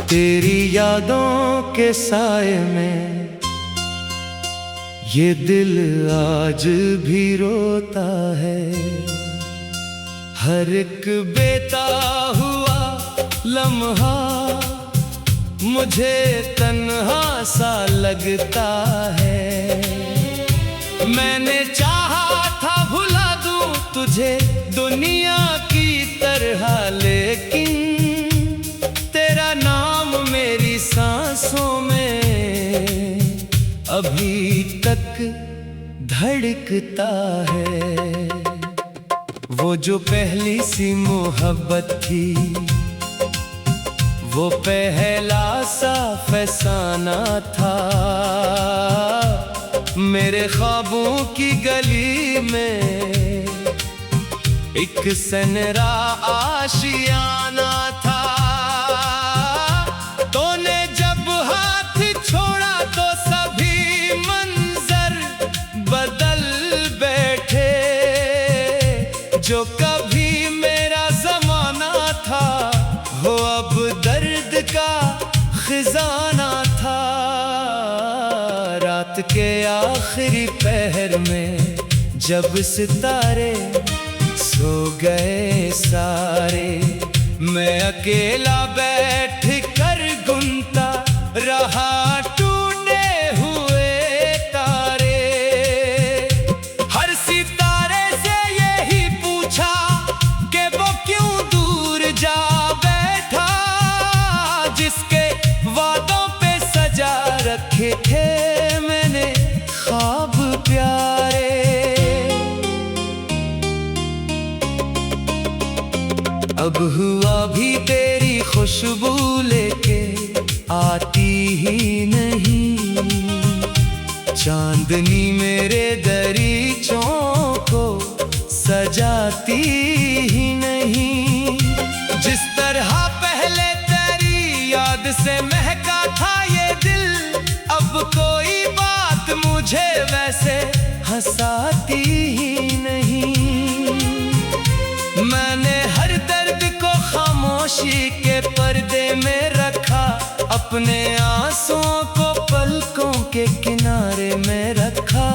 तेरी यादों के साए में ये दिल आज भी रोता है। हर एक बेता हुआ लम्हा मुझे तन्हा सा लगता है। मैंने चाहा था भुला दूं तुझे दुनिया की तरह, लेकिन तेरा नाम मेरी सांसों में अभी तक धड़कता है। वो जो पहली सी मोहब्बत थी, वो पहला सा फसाना था। मेरे ख्वाबों की गली में एक सनरा आशियाना था। तूने जब हाथ छोड़ा तो सभी मंजर बदल बैठे। जो कभी मेरा जमाना था, वो अब दर्द का खजाना था। रात के आखिरी पहर में जब सितारे सो गए सारे, मैं अकेला बैठ कर गुनता रहा टूटे हुए तारे। हर सितारे से यही पूछा कि वो क्यों दूर जा बैठा, जिसके वादों पे सजा रखे थे मैंने ख्वाब प्यारे। अब हुआ भी तेरी खुशबू लेके आती ही नहीं। चांदनी मेरे दरीचों को सजाती ही नहीं। जिस तरह पहले तेरी याद से महका था ये दिल, अब कोई बात मुझे वैसे हंसाती ही नहीं। मैंने हर दर्द को खामोशी के पर्दे में रखा, अपने आंसुओं को पलकों के किनारे में रखा।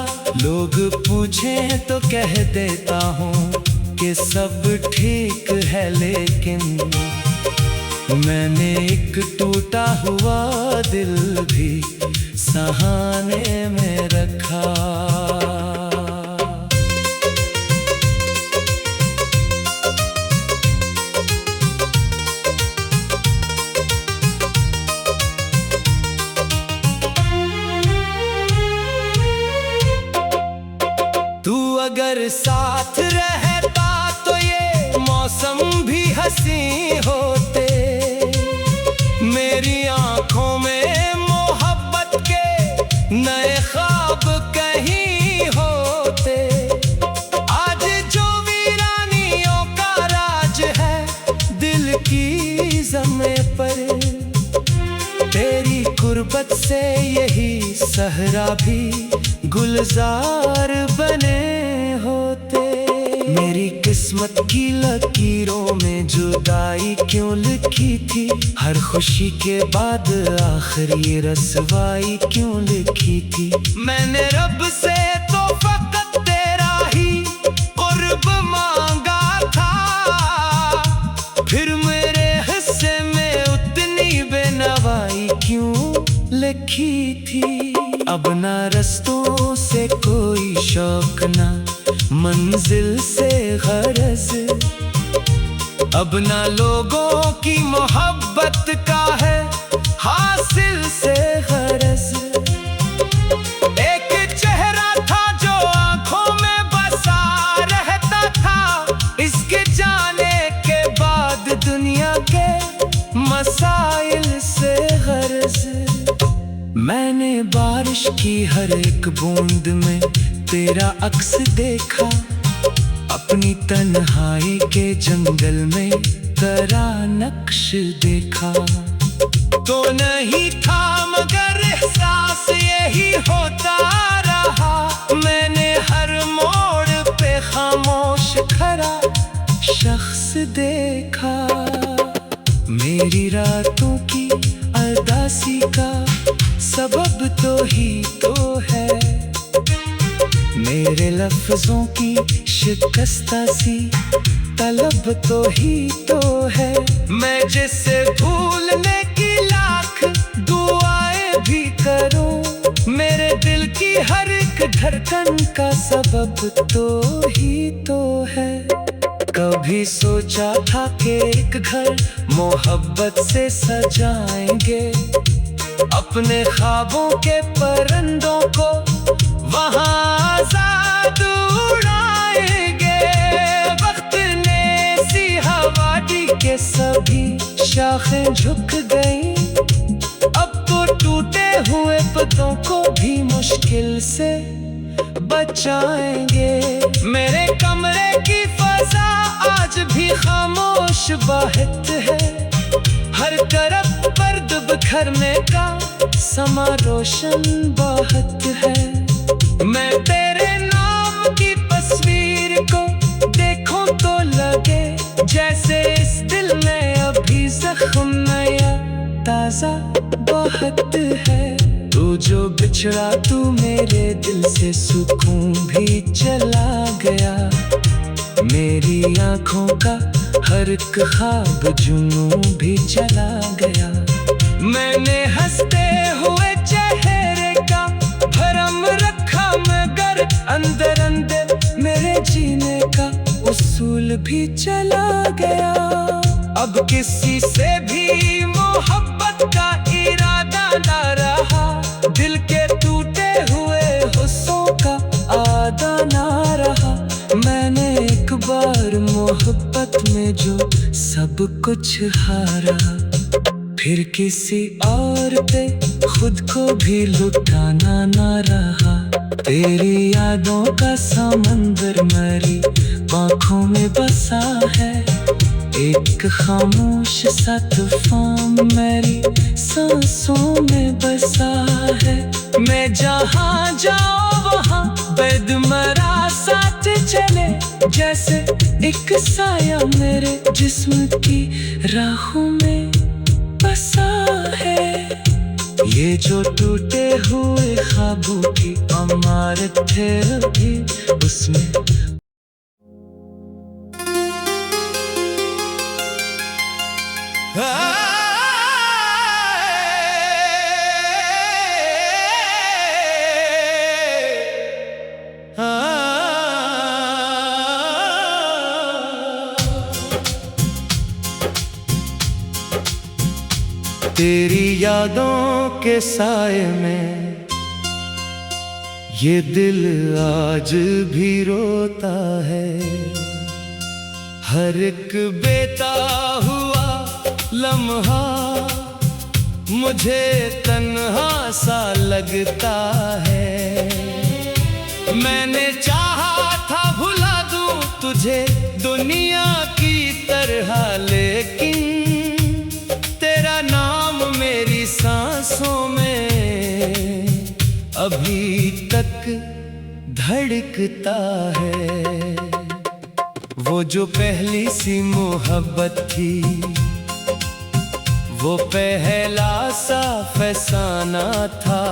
लोग पूछे तो कह देता हूँ कि सब ठीक है, लेकिन मैंने एक टूटा हुआ दिल भी सहाने में रखा। अगर साथ रहता तो ये मौसम भी हंसी होते। मेरी आंखों में मोहब्बत के नए ख्वाब कहीं होते। आज जो वीरानियों का राज है दिल की ज़मीं पर, तेरी कुर्बत से यही सहरा भी गुलजार बने होते। मेरी किस्मत की लकीरों में जुदाई क्यों लिखी थी, हर खुशी के बाद आखिरी रसवाई क्यों लिखी थी। मैंने रब से तो फकत तेरा ही कुर्ब मांगा था, फिर मेरे हिस्से में उतनी बेनवाई क्यों लिखी थी। अब ना रस्तों से कोई शौक, ना मंजिल से गरज, अब ना लोगों की मोहब्बत का है हासिल से गरज। एक चेहरा था जो आंखों में बसा रहता था, इसके जाने के बाद दुनिया के मसाइल से गरज। मैंने बारिश की हर एक बूंद में तेरा अक्स देखा, अपनी तन्हाई के जंगल में तरह नक्श देखा। तो नहीं था मगर एहसास यही होता रहा। मैंने हर मोड़ पे खामोश खड़ा शख्स देखा। मेरी रातों की अरदासी का सबब तो ही तो है। मेरे लफ्जों की शिकस्ता सी तलब तो ही तो है। मैं जिसे भूलने की लाख दुआएं भी करूं, मेरे दिल की हर एक धड़कन का सबब तो ही तो है। कभी सोचा था कि एक घर मोहब्बत से सजाएंगे, अपने ख्वाबों के परिंदों को वहाँ आजाद उड़ाएंगे। वक्त ने सी हवा दी के सभी शाखें झुक गईं। अब तो टूटे हुए पत्तों को भी मुश्किल से बचाएंगे। मेरे कमरे की फजा आज भी खामोश बाहत है। हर तरफ पर्द बिखरने का समा रोशन बाहत है। मैं तेरे नाम की तस्वीर को देखूं तो लगे जैसे इस दिल में अभी जख्म नया ताजा बाहत है। तू जो बिछड़ा तू मेरे दिल से सुकून भी चला गया। मेरी आँखों का हर एक ख्वाब जुनून भी चला गया। मैंने हंसते हुए चेहरे का भरम रखा, मगर अंदर अंदर मेरे जीने का उसूल भी चला गया। अब किसी से भी मोहब्बत का इरादा ना रहा। दिल के टूटे हुए हुस्सों का आदा ना रहा। मैंने एक बार मोहब्बत में जो सब कुछ हारा, फिर किसी और पे खुद को भी लुटाना ना रहा। तेरी यादों का समंदर मेरी आँखों में बसा है। एक खामोश सा तूफान मेरी सांसों में बसा है। मैं जहाँ जाऊँ वहाँ बेदमरा साथ चले, जैसे एक साया मेरे जिस्म की राहों में बसा है। ये जो टूटे हुए ख्वाबों की इमारत है अभी उसमें तेरी यादों के साए में ये दिल आज भी रोता है। हर एक बेता हुआ लम्हा मुझे तन्हा सा लगता है। मैंने चाहा था भुला दूं तुझे दुनिया की तरह, लेकिन तेरा नाम मेरी सांसों में अभी तक धड़कता है। वो जो पहली सी मोहब्बत थी, वो पहला सा फसाना था।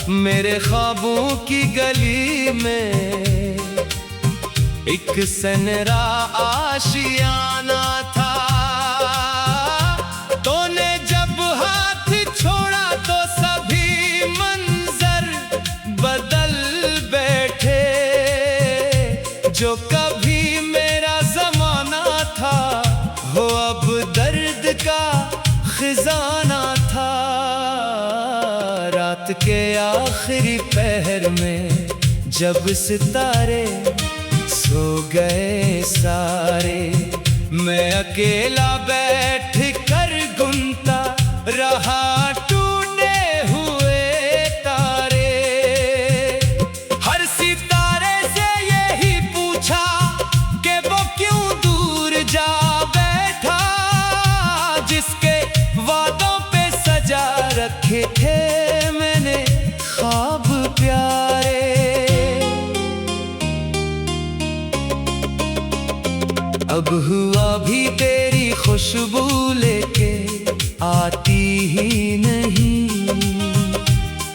मेरे ख्वाबों की गली में एक सनरा आशियाना था। तूने जब हाथ छोड़ा तो सभी मंजर बदल बैठे। जो कभी मेरा जमाना था वो अब दर्द का खजाना था। रात के आखिरी पहर में जब सितारे सो गए सारे, मैं अकेला बैठ कर गुनता रहा टूटे हुए तारे। हर सितारे से यही पूछा कि वो क्यों दूर जा अब हुआ भी तेरी खुशबू लेके आती ही नहीं।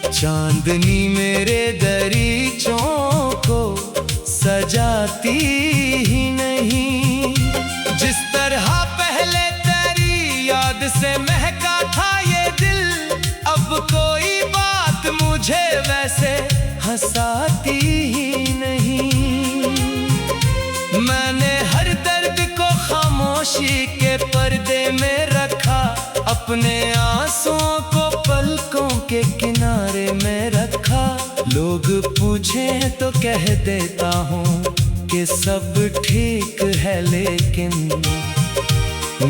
चांदनी मेरे दरीचों को सजाती ही नहीं। जिस तरह पहले तेरी याद से महका था ये दिल, अब कोई बात मुझे वैसे हंसाती ही नहीं। मैंने हर दर्द को खामोशी के पर्दे में रखा, अपने आंसुओं को पलकों के किनारे में रखा। लोग पूछे तो कह देता हूँ कि सब ठीक है, लेकिन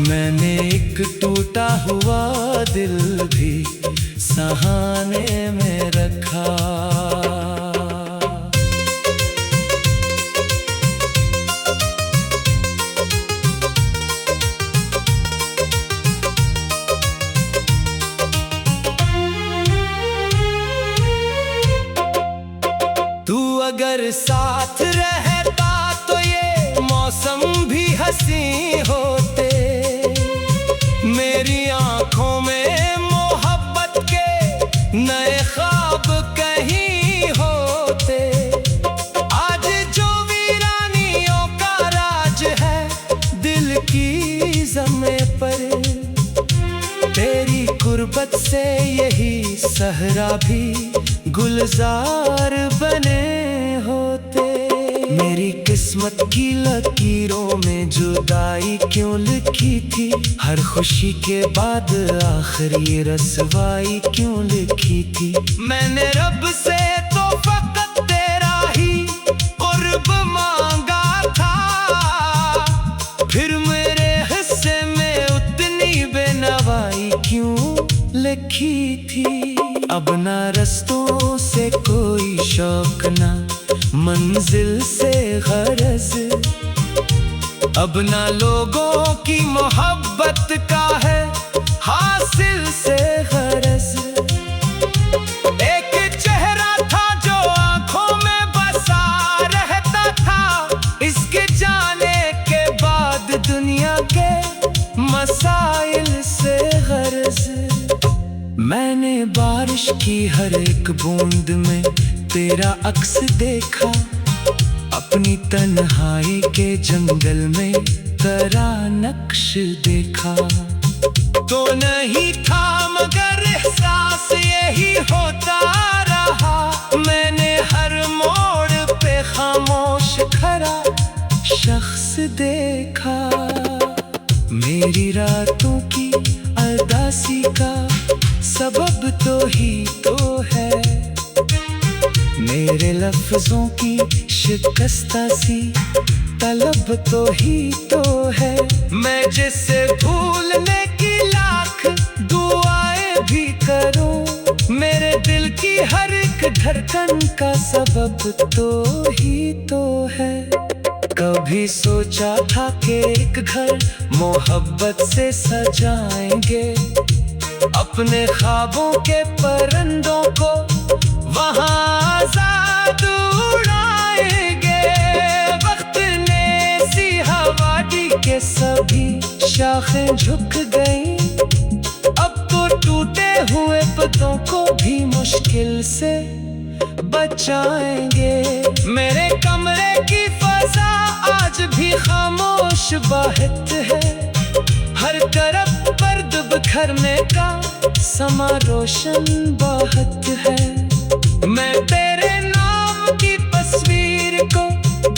मैंने एक टूटा हुआ दिल भी सहाने में रखा। तू अगर साथ रहता तो ये मौसम भी हंसी होते। मेरी आंखों में मोहब्बत के नए ख्वाब कहीं होते। आज जो वीरानियों का राज है दिल की ज़मीं पर, तेरी कुर्बत से यही सहरा भी गुलजार बने होते। मेरी किस्मत की लकीरों में जुदाई क्यों लिखी थी, हर खुशी के बाद आखिर ये रसवाई क्यों लिखी थी। मैंने रब से तो फकत तेरा ही कुर्ब मांगा था, फिर मेरे हिस्से में उतनी बेनवाई क्यों लिखी थी। अब ना रस्तों से कोई शौक, ना मंजिल से गरज, अब ना लोगों की मोहब्बत का है हासिल से गरज। एक चेहरा था जो आंखों में बसा रहता था, इसके जाने के बाद दुनिया के मसाइल से गरज। मैंने बारिश की हर एक बूंद में तेरा अक्स देखा, अपनी तन्हाई के जंगल में तेरा नक्श देखा। तो नहीं था मगर एहसास यही होता रहा, मैंने हर मोड़ पे खामोश खड़ा शख्स देखा। मेरी रातों की उदासी का सबब तो ही तो है, मेरे लफ्जों की शिकस्ता सी तलब तो ही तो है। मैं जिसे भूलने की लाख दुआएं भी करूं, मेरे दिल की हर एक धड़कन का सबब तो ही तो है। कभी सोचा था कि एक घर मोहब्बत से सजाएंगे, अपने ख्वाबों के परिंदों को वहाँ आजाद उड़ाएंगे। वक्त ने सी हवा दी के सभी शाखें झुक गईं, अब तो टूटे हुए पत्तों को भी मुश्किल से बचाएंगे। मेरे कमरे की फजा आज भी खामोश बाहत है, हर तरफ पर्द बिखरने का समा रोशन बाहत है। मैं तेरे नाम की तस्वीर को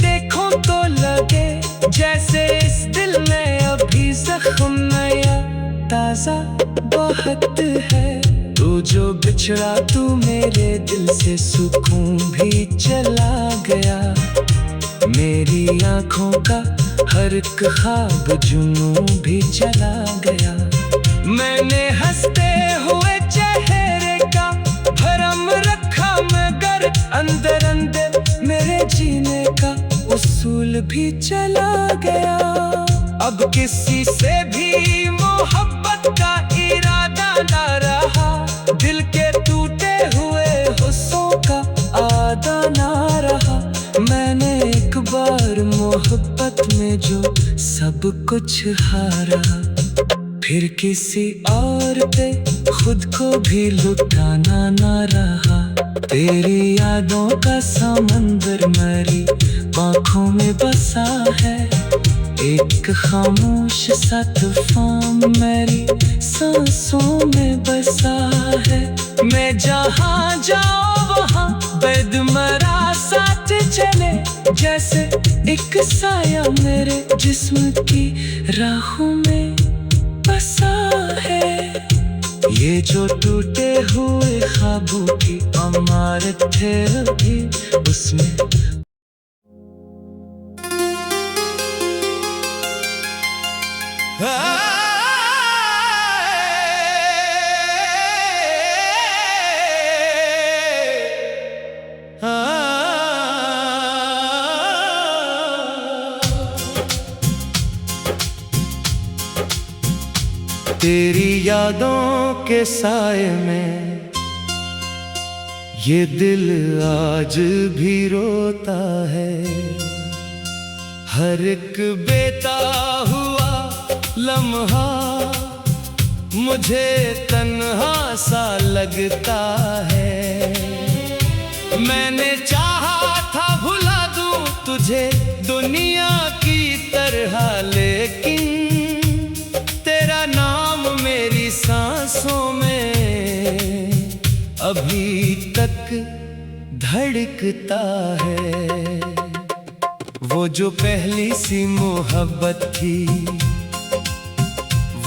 देखूं तो लगे जैसे इस दिल में अभी जख्म नया ताजा बाहत है। तू जो बिछड़ा तू मेरे दिल से सुकून भी चला गया, मेरी आंखों का हर एक ख्वाब जुनून भी चला गया। मैंने हंसते हुए चेहरे का भरम रखा, मगर अंदर अंदर मेरे जीने का उसूल भी चला गया। अब किसी से भी मोहब्बत का इरादा ना रहा, दिल के टूटे हुए हुस्सों का आदा ना रहा। मैंने एक बार मोहब्बत मोहब्बत में जो सब कुछ हारा, फिर किसी और पे खुद को भी लुटाना ना रहा। तेरी यादों का समंदर मेरी आँखों में बसा है, एक खामोश सा तूफान मेरी सांसों में बसा है। मैं जहाँ जाऊँ वहाँ बेदमरा साथ चले, जैसे एक साया मेरे जिस्म की राहों में बसा है। ये जो टूटे हुए ख्वाबों की इमारत थे अभी उसमें तेरी यादों के साए में ये दिल आज भी रोता है। हर एक बेता हुआ लम्हा मुझे तन्हा सा लगता है। मैंने चाहा था भुला दूं तुझे दुनिया की तरह, लेकिन तेरा नाम मेरी सांसों में अभी तक धड़कता है। वो जो पहली सी मोहब्बत थी,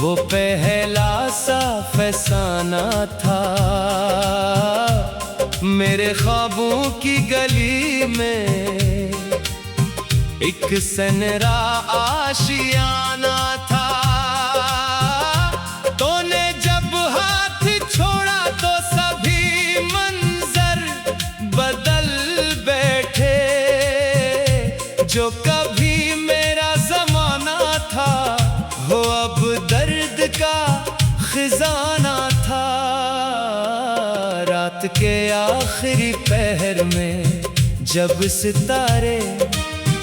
वो पहला सा फसाना था। मेरे ख्वाबों की गली में एक सनरा आशियाना था। तूने जब हाथ छोड़ा तो सभी मंजर बदल बैठे। जो कभी मेरा जमाना था वो अब दर्द का खजाना था। रात के आखिरी पहर में जब सितारे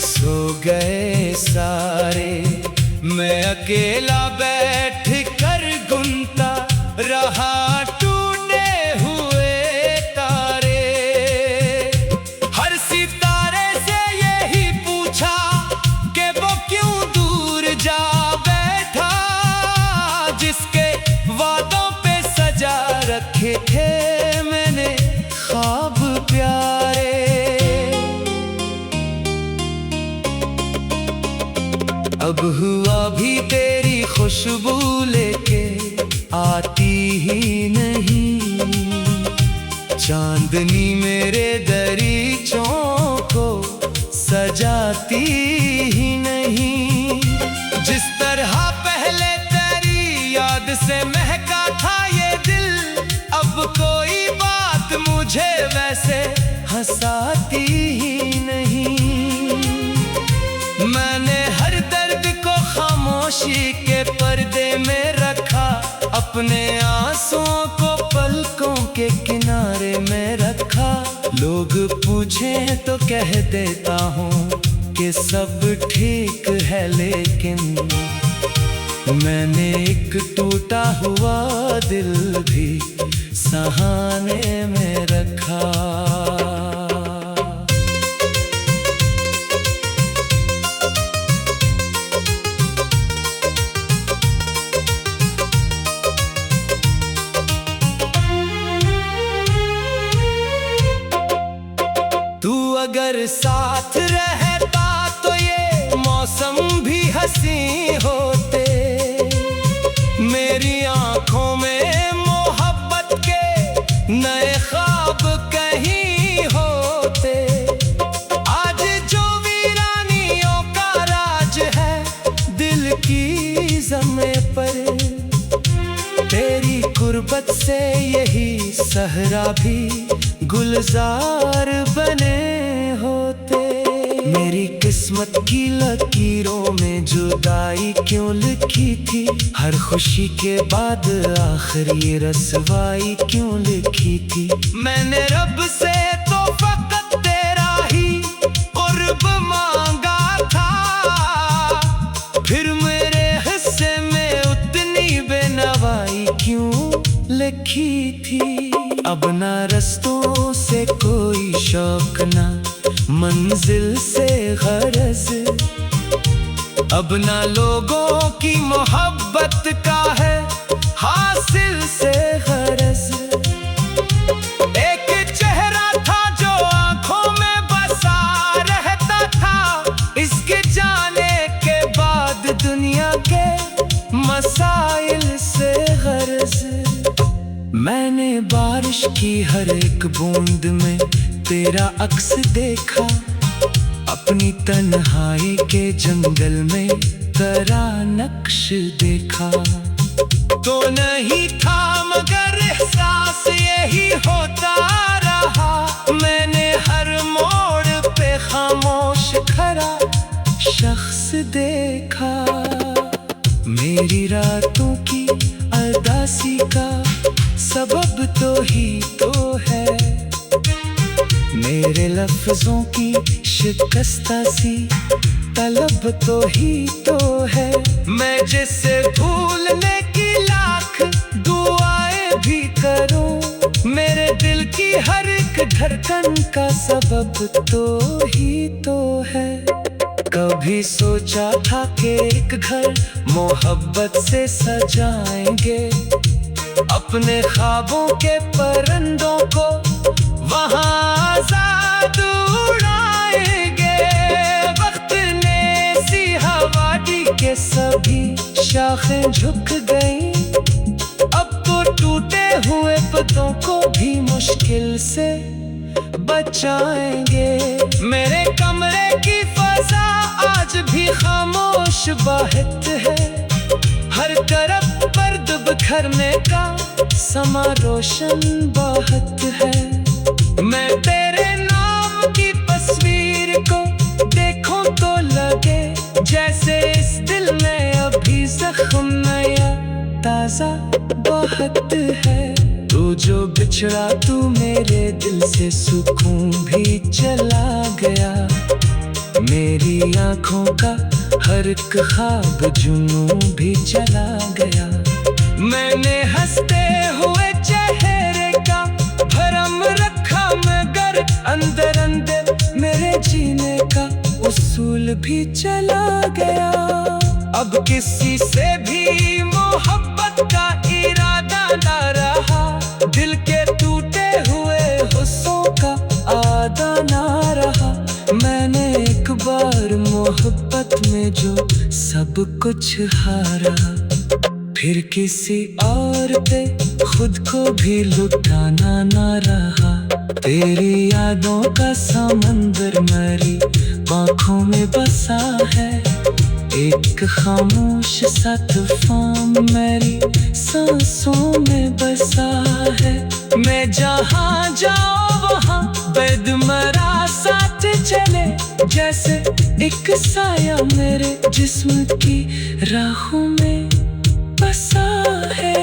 सो गए सारे, मैं अकेला बैठ कर गुनता रहा टूटे हुए तारे। हर सितारे से यही पूछा कि वो क्यों दूर जा बैठा, जिसके वादों पे सजा रखे थे मैंने ख्वाब प्यारे। अब हुआ भी तेरी खुशबू लेके आती ही नहीं। चांदनी मेरे दरीचों को सजाती ही नहीं। जिस तरह पहले तेरी याद से महका था ये दिल, अब कोई बात मुझे वैसे हंसाती ही नहीं। मैंने हर दर्द को खामोशी के पर्दे में रखा, अपने आंसुओं को पलकों के किनारे में रखा। लोग पूछे तो कह देता हूँ कि सब ठीक है, लेकिन मैंने एक टूटा हुआ दिल भी सहाने में रखा। अगर साथ रहता तो ये मौसम भी हंसी होते। मेरी आंखों में मोहब्बत के नए ख्वाब कहीं होते। आज जो वीरानियों का राज है दिल की ज़मीं पर, तेरी कुर्बत से यही सहरा भी गुलजार बने होते। मेरी किस्मत की लकीरों में जुदाई क्यों लिखी थी, हर खुशी के बाद आखिर ये रसवाई क्यों लिखी थी। मैंने रब से तो फकत तेरा ही कुर्ब मांगा था, लिखी थी। अब ना रस्तों से कोई शौक, ना मंजिल से गरज, अब ना लोगों की मोहब्बत का है हासिल से गरज। एक चेहरा था जो आंखों में बसा रहता था, इसके जाने के बाद दुनिया के मसाइल से गरज। मैंने बारिश की हर एक बूंद में तेरा अक्स देखा, अपनी तन्हाई के जंगल में तेरा नक्श देखा। तो नहीं था मगर एहसास यही होता रहा, मैंने हर मोड़ पे खामोश खड़ा शख्स देखा। मेरी रातों की उदासी का सबब तो ही तो है, मेरे लफ्जों की शिकस्ता सी तलब तो ही तो है। मैं जिसे भूलने की लाख दुआएं भी करूं, मेरे दिल की हर एक धड़कन का सबब तो ही तो है। कभी सोचा था कि एक घर मोहब्बत से सजाएंगे, अपने ख्वाबों के परिंदों को वहाँ आजाद उड़ाएंगे। वक्त ने सी हवा दी के सभी शाखें झुक गईं, अब तो टूटे हुए पत्तों को भी मुश्किल से बचाएंगे। मेरे कमरे की फजा आज भी खामोश बाहत है, हर तरफ पर्द बिखरने का समा रोशन बाहत है। मैं तेरे नाम की तस्वीर को देखूं तो लगे जैसे इस दिल में अभी जख्म नया ताजा बाहत है। तू जो बिछड़ा तू मेरे दिल से सुकून भी चला गया, मेरी आंखों का हर एक ख्वाब जुनून भी चला गया। मैंने हंसते हुए चेहरे का भरम रखा, मगर अंदर अंदर मेरे जीने का उसूल भी चला गया। अब किसी से भी मोहब्बत का इरादा ना रहा, दिल के टूटे हुए हुस्सों का आदा ना रहा। मैंने एक बार मोहब्बत में जो सब कुछ हारा, फिर किसी और पे खुद को भी लुटाना ना रहा। तेरी यादों का समंदर मेरी आँखों में बसा है, एक खामोश सा तूफान मेरी सांसों में बसा है। मैं जहाँ जाऊँ वहाँ बेदमरा साथ चले, जैसे एक साया मेरे जिस्म की राहों में बसा है।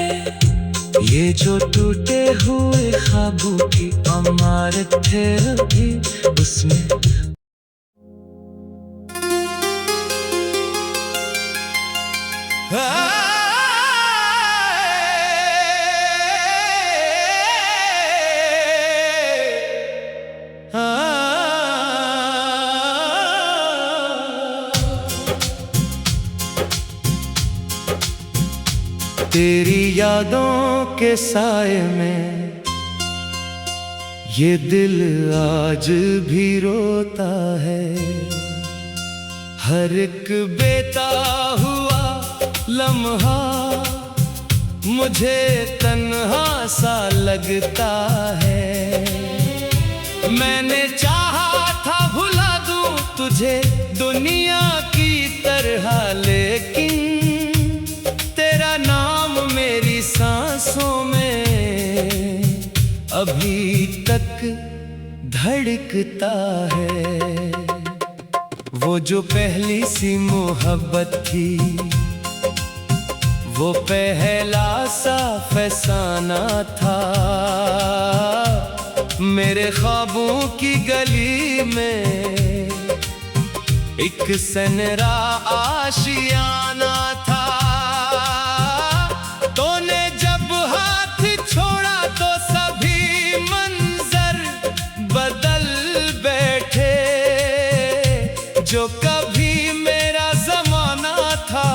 ये जो टूटे हुए ख्वाबों की इमारत है अभी उसमें तेरी यादों के साए में ये दिल आज भी रोता है। हर एक बेता हुआ लम्हा मुझे तन्हा सा लगता है। मैंने चाहा था भुला दूं तुझे दुनिया की तरह, लेकिन तेरा नाम मेरी सांसों में अभी तक धड़कता है। वो जो पहली सी मोहब्बत थी, वो पहला सा फसाना था। मेरे ख्वाबों की गली में एक सनरा आशियाना था। तूने जब हाथ छोड़ा जो कभी मेरा जमाना था,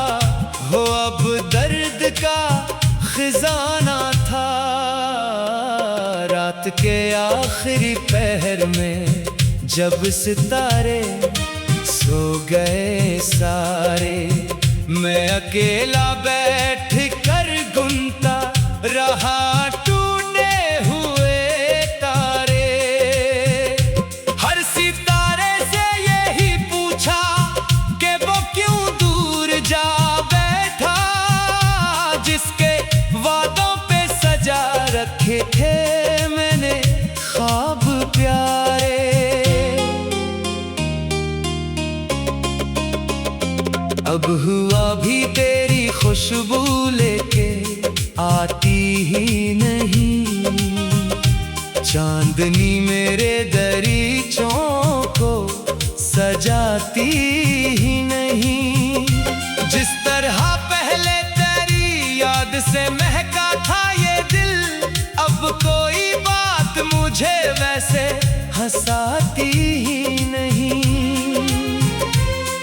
हो अब दर्द का खजाना था। रात के आखिरी पहर में जब सितारे सो गए सारे, मैं अकेला बैठ कर गुनता रहा टूटे हुए तारे। हर सितारे से यही पूछा कि वो क्यों दूर जा बैठा, जिसके वादों पे सजा रखे थे मैंने ख्वाब प्यारे। अब हुआ भी तेरी खुशबू लेके आती ही नहीं, चांदनी मेरे दरीचों को सजाती ही नहीं। जिस तरह पहले तेरी याद से महका था ये दिल, अब कोई बात मुझे वैसे हंसाती ही नहीं।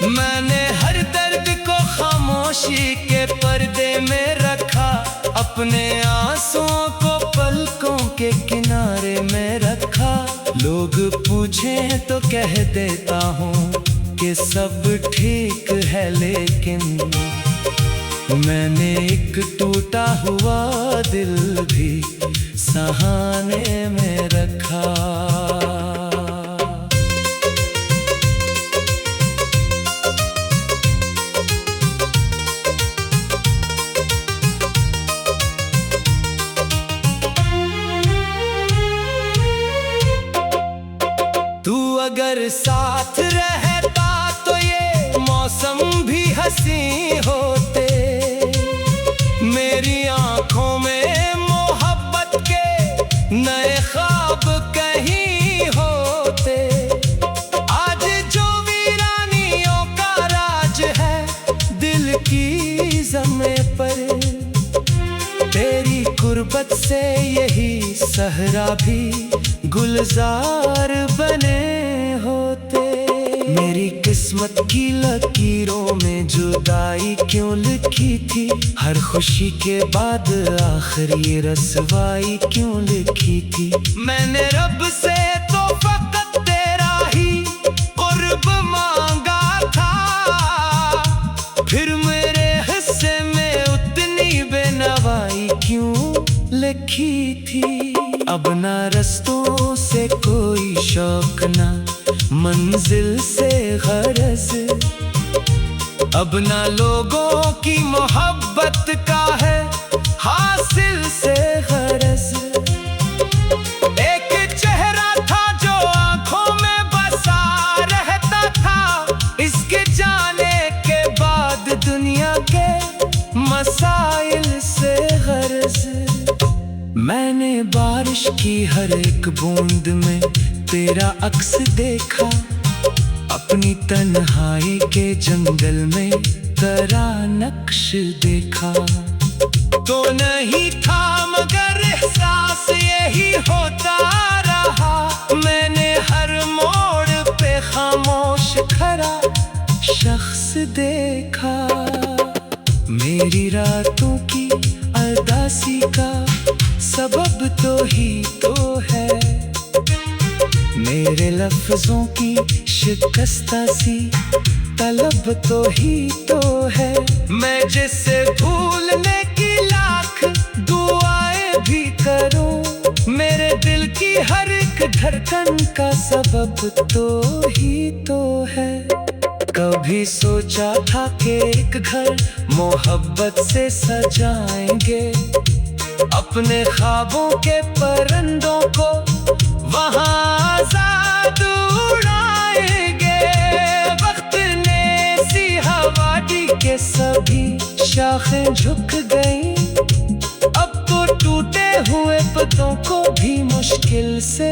मैंने हर दर्द को खामोशी के पर्दे में रखा, अपने आंसुओं को पलकों के किनारे में रखा। लोग पूछें तो कह देता हूँ कि सब ठीक है, लेकिन मैंने एक टूटा हुआ दिल भी सहाने में रखा। अगर साथ रहता तो ये मौसम भी हंसी होते, मेरी आंखों में मोहब्बत के नए ख्वाब कहीं होते। आज जो वीरानियों का राज है दिल की ज़मीं पर, तेरी कुर्बत से यही सहरा भी गुलजार बने होते। मेरी किस्मत की लकीरों में जुदाई क्यों लिखी थी, हर खुशी के बाद आखिरी रसवाई क्यों लिखी थी। मैंने रब से तो फकत तेरा ही कुर्ब मांगा था, फिर मेरे हिस्से में उतनी बेनवाई क्यों लिखी थी। अब ना रस्तों से कोई शौक, ना मंजिल से गरज, अब ना लोगों की मोहब्बत का है हासिल से गरज। एक चेहरा था जो आंखों में बसा रहता था, इसके जाने के बाद दुनिया के मसाइल से गरज। मैंने बारिश की हर एक बूंद में तेरा अक्स देखा, अपनी तन्हाई के जंगल में तेरा नक्श देखा। तो नहीं था मगर एहसास यही होता रहा, मैंने हर मोड़ पे खामोश खड़ा शख्स देखा। मेरी रातों की उदासी का सबब तो ही तो है, मेरे लफ्जों की शिकस्ता सी तलब तो ही तो है। मैं जिसे भूलने की लाख दुआएं भी करूं, मेरे दिल की हर एक धड़कन का सबब तो ही तो है। कभी सोचा था कि एक घर मोहब्बत से सजाएंगे, अपने ख्वाबों के परिंदों को वहाँ आजाद उड़ाएंगे। वक्त ने सी हवा दी के सभी शाखें झुक गईं, अब तो टूटे हुए पत्तों को भी मुश्किल से